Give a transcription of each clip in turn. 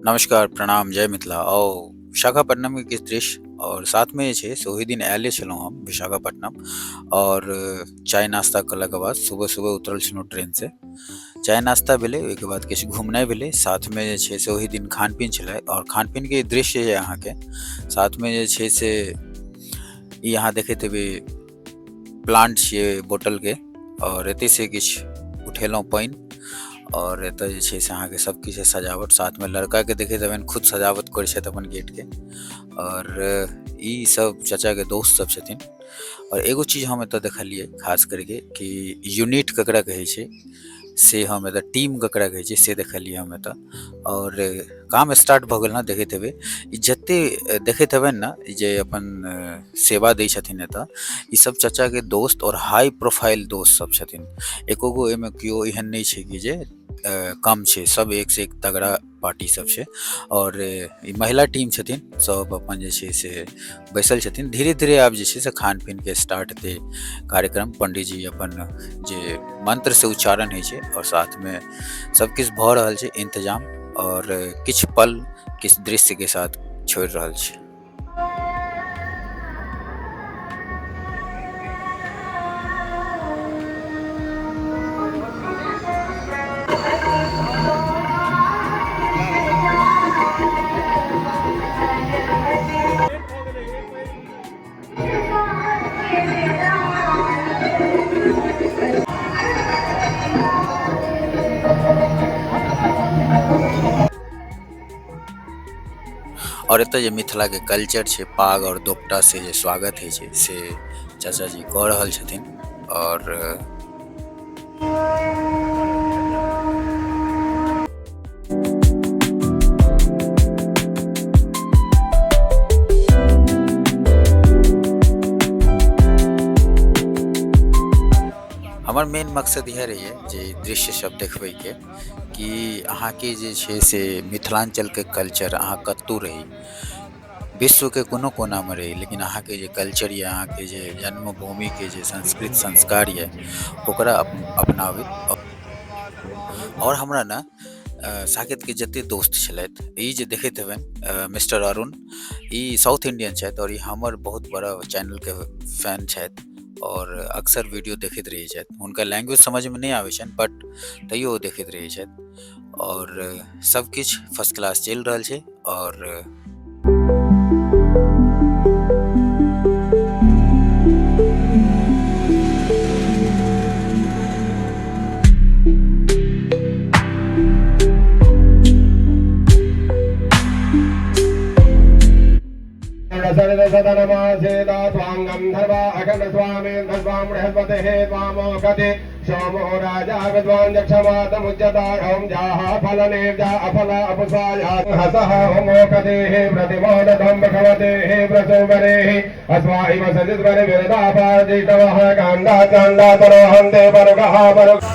नमस्कार, प्रणाम, जय मिथिला और विशाखापट्टनम के किछ दृश्य और साथ में जे छै से ओहि दिन आएले छलहुँ हम विशाखापट्टनम और चाय नाश्ता कयलाके बाद सुबह-सुबह उतरल छलहुँ ट्रेन से। चाय नाश्ता भेलै, ओहिके बाद किछु घुमनाइ भेलै, साथमे जे छै से ओहि दिन खान-पीन छलै और खान-पीनके दृश्य अइ अहाँके साथमे जे छै से ई अहाँ देखैत हेबै प्लांट छियै बोतलके और एतयसँ किछु उठेलहुँ पानि और एतय जे छै से अहाँके सब किछु सजावट साथमे लड़काके देखैत हेबनि खुद सजावट करै छथि अपन गेटके और ई सब चाचाके दोस्त सब छथिन। और एगो चीज हम एतय देखलियै खास करके कि यूनिट ककरा कहै छै से हम एतय टीम ककरा कहै छै से देखलियै हम एतय और काम स्टार्ट भऽ गेल ने देखैत हेबै। ई जते देखैत हेबनि ने ई जे अपन सेवा दै छथिन एतय ई सब चाचाके दोस्त और हाई प्रोफाइल दोस्त सब छथिन। एकोगो एहिमे केओ एहन नहि छै कि जे कम छै, सब एक से एक तगड़ा पार्टी सब छै और ई महिला टीम छथिन सब अपन जे छै से बैसल छथिन। धीरे-धीरे आब जे छै से खान-पीनके स्टार्ट हेतै कार्यक्रम। पंडितजी अपन जे मंत्र से उच्चारण होइ छै और साथमे सब किछु भऽ रहल छै इंतजाम और किछु पल किछु दृश्यके साथ छोड़ि रहल छै। और एतय जे मिथिलाके कल्चर छै पाग और दोपटा से जे स्वागत होइ छै से चाचाजी कऽ रहल छथिन और हमर मेन मकसद इएह रहैए जे दृश्य सब देखबैके कि अहाँके जे छै से मिथिलाञ्चलके कल्चर अहाँ कतहु रही विश्वके कोनो कोनामे रही लेकिन अहाँके जे कल्चर यऽ अहाँके जे जन्मभूमिके जे संस्कृत संस्कार यऽ ओकरा अपनाबी। और हमरा ने साकेतके जते दोस्त छलथि ई जे देखैत हेबनि मिस्टर अरुण ई साउथ इंडियन छथि और ई हमर बहुत बड़ा चैनलके फैन छथि और अक्सर वीडियो देखैत रहै छथि। हुनका लैंग्वेज समझमे नहि आबै छनि बट तैयो ओ देखैत रहै छथि और सब किछु फर्स्ट क्लास चलि रहल छै और सर्वसदनमासेदा त्वां गन्धर्वा अखण्डस्वामेन्द्रस्वां बृहस्पतिः त्वामोकति सोमो राजा विद्वान् यक्षमातमुच्यतारं जाः फलनेव्या अफला अपुष्पाया हसः होमोकतेः प्रतिमोदतं भगवतेः प्रसुवरेः अस्मा इव सजिद्वरे विरदापार्जितवः काण्डा चाण्डा तरोहन्ते परुगः परुग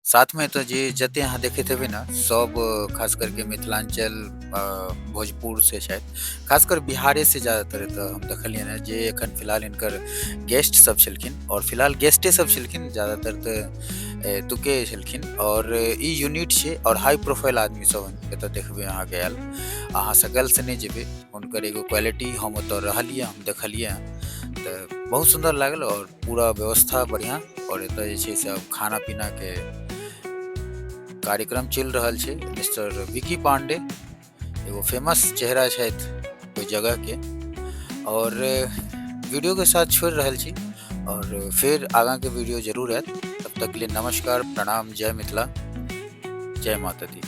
साथ में तो जे जते अहाँ देखैत हेबै ने सब खास करके मिथिलांचल भोजपुर से शायद खासकर बिहारे से ज़्यादातर एतऽ हम देखलियनि हैं जे एखन फिलहाल इनकर गेस्ट सब छलखिन और फिलहाल गेस्टे सब छलखिन ज़्यादातर तऽ एतुके छलखिन और ई यूनिट छै और हाई प्रोफाइल आदमी सब एतऽ देखबै अहाँ गेल अहाँ सकल से नहीं जेबै हुनकर एगो क्वालिटी हम ओतऽ रहलियै हम देखलियै हैं तऽ बहुत सुंदर लागल और पूरा व्यवस्था बढ़िया और एतऽ जे छै से खाना पीना के कार्यक्रम चल रहल छै। मिस्टर विकी पांडे एगो फेमस चेहरा छथि ओहि जगह के और वीडियो के साथ छोड़ रहल छी और फिर आगाँ के वीडियो जरूर आयत। तब तक के लिए नमस्कार, प्रणाम, जय मिथिला, जय माता दी।